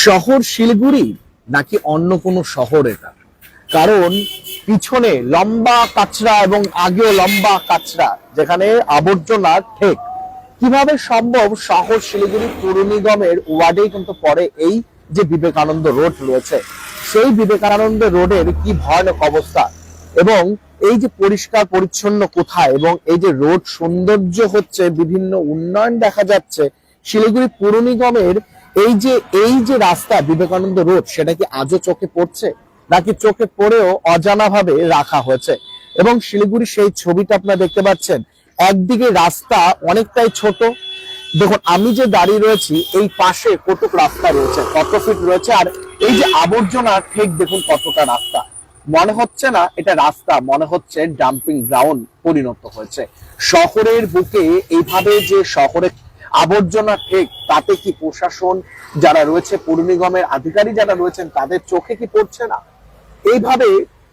শহর শিলিগুড়ি নাকি অন্য কোনো শহর এটা? কারণ পিছনে লম্বা কাচরা এবং আগেও লম্বা কাচরা, যেখানে আবর্জনা ঠেক। কিভাবে সম্ভব? শহর শিলিগুড়ি পৌর নিগমের ওয়ার্ডেই কিন্তু পড়ে এই যে বিবেকানন্দ রোড রয়েছে, সেই বিবেকানন্দ রোডের কি ভয়ানক অবস্থা, এবং এই যে পরিষ্কার পরিচ্ছন্ন কোথায়, এবং এই যে রোড সৌন্দর্য হচ্ছে, বিভিন্ন উন্নয়ন দেখা যাচ্ছে শিলিগুড়ি পৌর নিগমের এই যে রাস্তা বিবেকানন্দ রোড, সেটা কি আজও চোখে পড়ছে, নাকি চোখে পড়েও অজানা ভাবে রাখা হয়েছে? এবং শিলিগুড়ি সেই ছবিটা আপনারা দেখতে পাচ্ছেন, একদিকে রাস্তা অনেকটাই ছোট। দেখুন, আমি যে দাঁড়িয়ে রয়েছি এই পাশে কতটুক রাস্তা রয়েছে, কত ফিট রয়েছে, আর এই যে আবর্জনা ঠিক দেখুন কতটা রাস্তা। মনে হচ্ছে না এটা রাস্তা, মনে হচ্ছে ডাম্পিং গ্রাউন্ড পরিণত হয়েছে। শহরের বুকে এইভাবে যে শহরে আবর্জনা ঠিক, তাতে কি প্রশাসন যারা রয়েছে, পৌর নিগমের আধিকারিক যারা রয়েছেন, তাদের চোখে কি পড়ছে না? এইভাবে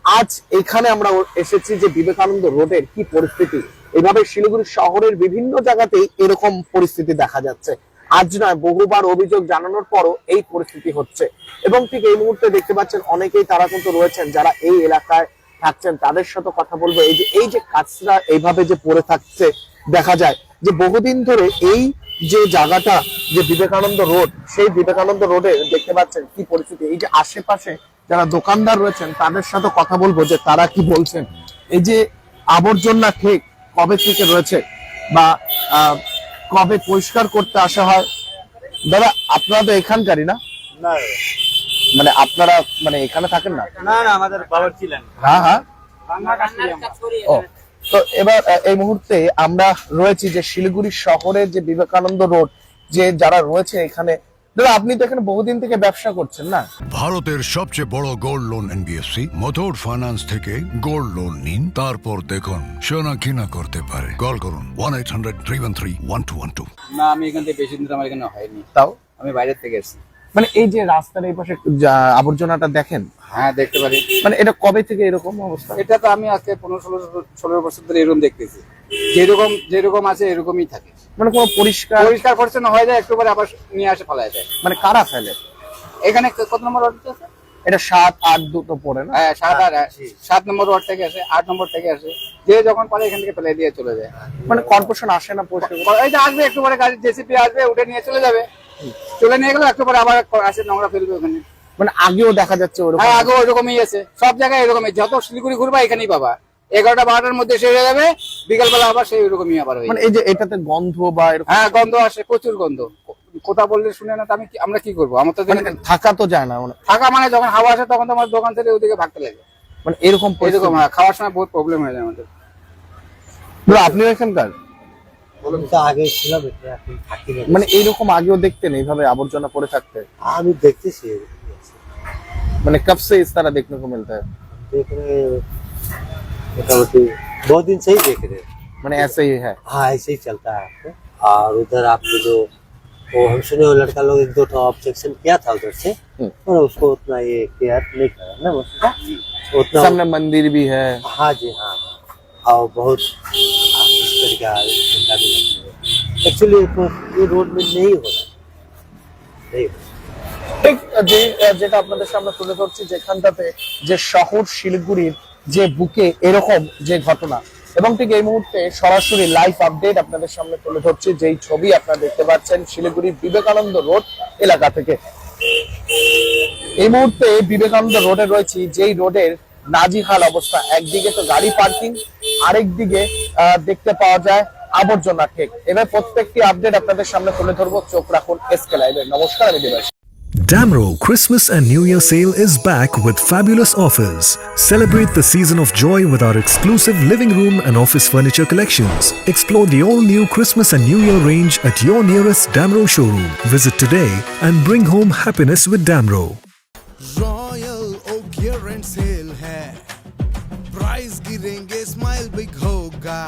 আজ এখানে আমরা এসেছি যে বিবেকানন্দ রোডের কি পরিস্থিতি। এইভাবে শিলিগুড়ি শহরের বিভিন্ন জায়গাতেই এরকম পরিস্থিতি দেখা যাচ্ছে। আজ নয়, বহুবার অভিযোগ জানানোর পরও এই পরিস্থিতি হচ্ছে। এবং ঠিক এই মুহূর্তে দেখতে পাচ্ছেন অনেকেই তারা কিন্তু রয়েছেন যারা এই এলাকায় থাকছেন, তাদের সাথে কথা বলবো। এই যে কাচরা এইভাবে যে পড়ে থাকছে, দেখা যায় যে বহুদিন ধরে এই যে জায়গাটা যে বিবেকানন্দ রোড, সেই বিবেকানন্দ রোডে দেখতে পাচ্ছেন কি পরিস্থিতি। এই যে আশেপাশে যারা দোকানদার রয়েছেন তাদের সাথে কথা বলবো যে তারা কি বলছেন। এই যে আবর্জনা ঠিক কবে থেকে রয়েছে বা কবে পরিষ্কার করতে আসা হয়? দাদা, আপনারা তো এখানকারই না? না, মানে আপনারা মানে এখানে থাকেন না? না না, আমাদের বাবা ছিলেন। হ্যাঁ হ্যাঁ। ও, তো এবার এই মুহূর্তে আমরা রয়েছি যে শিলিগুড়ি শহরের যে বিবেকানন্দ রোড, যে যারা রয়েছে এখানে। দাদা, আপনি তো এখানে বহুদিন থেকে ব্যবসা করছেন না? ভারতের সবচেয়ে বড় gold loan NBFC Muthoot finance থেকে গোল্ড লোন নিন, তারপর দেখুন সোনা কিনা করতে পারে। কল করুন 1-800-313-1212। না, আমি এখান থেকে বেশি দিন আমার এখানে হয়নি, তাও আমি বাইরে থেকে এসেছি। মানে এই যে রাস্তার এই পাশে আবর্জনাটা দেখেন, হ্যাঁ, দেখতে পারি। মানে এটা কবে থেকে এরকম অবস্থা? এটা তো আমি আজকে 15-16 বছর ধরে এরকম দেখতেছি, যেরকম আছে এরকমই থাকে। মানে কোনো পরিষ্কার পরিচ্ছন্ন হয়ে যায়, একটু পরে আবার নিয়ে আসে ফেলা যায়। মানে কারা ফেলে? এখানে কত নম্বর ওয়ার্ড আছে? এটা 7-8 দুটো পড়ে না? হ্যাঁ, 7 নম্বর ওয়ার্ড থেকে আসে, 8 নম্বর থেকে আসে, যে যখন পারে এখান থেকে ফেলে দিয়ে চলে যায়। মানে কর্পোরেশন আসে না পরিষ্কার? এই যে আসবে, একটু পরে গাড়ি জেসিপি আসবে, উঠে নিয়ে চলে যাবে। চলে নিয়ে গেলে একটু পরে আবার আসে, নোংরা ফেলবে ওখানে। মানে আগেও দেখা যাচ্ছে ওরকম? হ্যাঁ, আগেও ওরকমই আছে, সব জায়গায় এরকমই। যত শিলিগুড়ি ঘুরবা এখানেই পাবা। 11টা-12টার মধ্যে শেষ হয়ে যাবে, বিকালবেলা আবার সেই ওরকমই আবার হয়। মানে এই যে এটাতে গন্ধ বা এরকম? হ্যাঁ, গন্ধ আসে, প্রচুর গন্ধ। কথা বললে শুনে না, তো আমরা কি করবো? আমার তো মানে থাকা তো যায় না। মানে থাকা মানে যখন হাওয়া আসে তখন তো আমার দোকান থেকে ওদিকে ভাগতে লাগে। মানে এরকম এরকম, হ্যাঁ, খাওয়ার সময় বহুত প্রবলেম হয়ে যায় আমাদের। আপনি এখানকার? আগে ছিলাম, এখন থাকি না। মানে এইরকম আগেও দেখতেন এইভাবে আবর্জনা পড়ে থাকতে? আমি দেখতেছি, মানে कब से इस तरह देखने को मिलता है? देख रहे मोटामोटी बहुत दिन से ही देख रहे हैं। मैंने ऐसे ही है। हाँ, ऐसे ही चलता है आपको। और उधर आपको जो वो हम सुने वो लड़का लोग 1-2 ऑब्जेक्शन किया था उधर से, पर उसको उतना ये केयर नहीं करा ना उतना। सामने मंदिर भी है। हाँ जी, हाँ, और बहुत इस तरह का एक्चुअली ये रोड में नहीं हो रहा, नहीं हो रहा। ঠিক যেটা আপনাদের সামনে তুলে ধরছি, যেখানটাতে যে শহর শিলিগুড়ির যে বুকে এরকম যে ঘটনা, এবং ঠিক এই মুহূর্তে সরাসরি লাইভ আপডেট আপনাদের সামনে তুলে ধরছি, যেই ছবি আপনারা দেখতে পাচ্ছেন শিলিগুড়ি বিবেকানন্দ রোড এলাকা থেকে। এই মুহূর্তে বিবেকানন্দ রোডে রয়েছি, যেই রোডের নাজিহাল অবস্থা। একদিকে তো গাড়ি পার্কিং, আরেক দিকে দেখতে পাওয়া যায় আবর্জনা ঠিক। এবার প্রত্যেকটি আপডেট আপনাদের সামনে তুলে ধরবো, চোখ রাখুন এসকে লাইভে। নমস্কার, আমি Debashis. Damro Christmas and New Year sale is back with fabulous offers. Celebrate the season of joy with our exclusive living room and office furniture collections. Explore the all-new Christmas and New Year range at your nearest Damro showroom. Visit today and bring home happiness with Damro. Royal Oak year end sale है, price गिरेंगे, smile big होगा,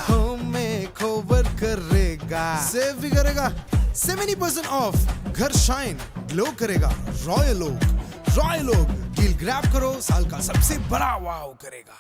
हमें cover करेगा, save भी करेगा, 70% of, घर shine glow करेगा। Royal Oak deal grab करो, साल का सबसे बड़ा वाव करेगा।